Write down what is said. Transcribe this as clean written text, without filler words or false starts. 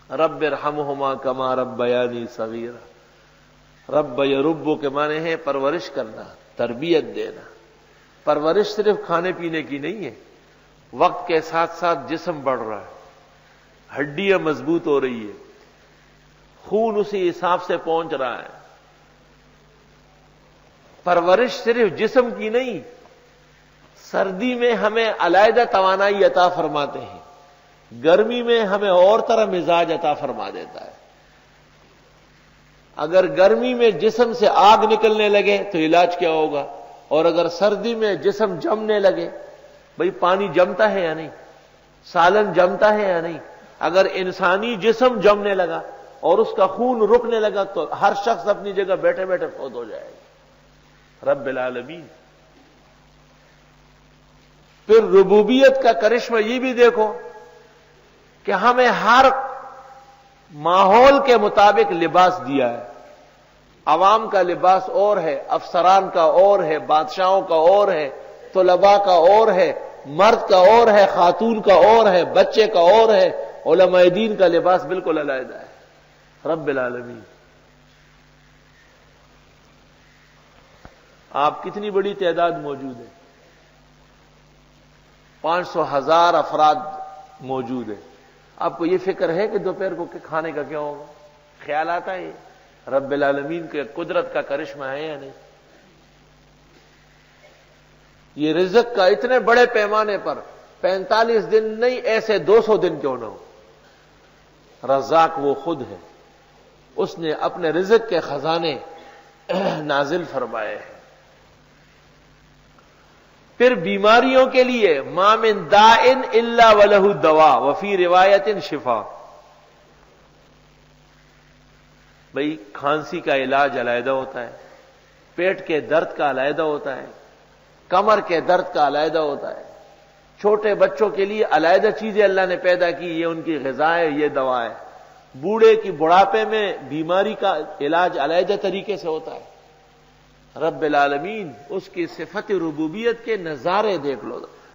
رب ارحمہما کما ربیانی صغیرا. رب یرب کے معنی ہے پرورش کرنا، تربیت دینا. پرورش صرف کھانے پینے کی نہیں ہے، وقت کے ساتھ ساتھ جسم بڑھ رہا ہے، ہڈیاں مضبوط ہو رہی ہے، خون اسی حساب سے پہنچ رہا ہے. پرورش صرف جسم کی نہیں، سردی میں ہمیں علیحدہ توانائی عطا فرماتے ہیں، گرمی میں ہمیں اور طرح مزاج عطا فرما دیتا ہے. اگر گرمی میں جسم سے آگ نکلنے لگے تو علاج کیا ہوگا؟ اور اگر سردی میں جسم جمنے لگے، بھئی پانی جمتا ہے یا نہیں، سالن جمتا ہے یا نہیں، اگر انسانی جسم جمنے لگا اور اس کا خون رکنے لگا تو ہر شخص اپنی جگہ بیٹھے بیٹھے فوت ہو جائے گا. رب العالمین. پھر ربوبیت کا کرشمہ یہ بھی دیکھو کہ ہمیں ہر ماحول کے مطابق لباس دیا ہے. عوام کا لباس اور ہے، افسران کا اور ہے، بادشاہوں کا اور ہے، طلباء کا اور ہے، مرد کا اور ہے، خاتون کا اور ہے، بچے کا اور ہے، علماء دین کا لباس بالکل علیحدہ ہے. رب العالمین. آپ کتنی بڑی تعداد موجود ہے؟ 500,000 افراد موجود ہیں. آپ کو یہ فکر ہے کہ دوپہر کو کھانے کا کیا ہوگا؟ خیال آتا ہے؟ رب العالمین کے قدرت کا کرشمہ ہے یا نہیں؟ یہ رزق کا اتنے بڑے پیمانے پر 45 دن نہیں، ایسے 200 دن کیوں نہ ہو، رزاق وہ خود ہے. اس نے اپنے رزق کے خزانے نازل فرمائے ہیں. پھر بیماریوں کے لیے ما من داء الا ولہ دوا وفی روایت شفا. بھئی کھانسی کا علاج علیحدہ ہوتا ہے، پیٹ کے درد کا علیحدہ ہوتا ہے، کمر کے درد کا علیحدہ ہوتا ہے. چھوٹے بچوں کے لیے علیحدہ چیزیں اللہ نے پیدا کی، یہ ان کی غذا ہے، یہ دوا ہے. بوڑھے کی بڑھاپے میں بیماری کا علاج علیحدہ طریقے سے ہوتا ہے. رب العالمین اس کی صفت ربوبیت کے نظارے دیکھ لو.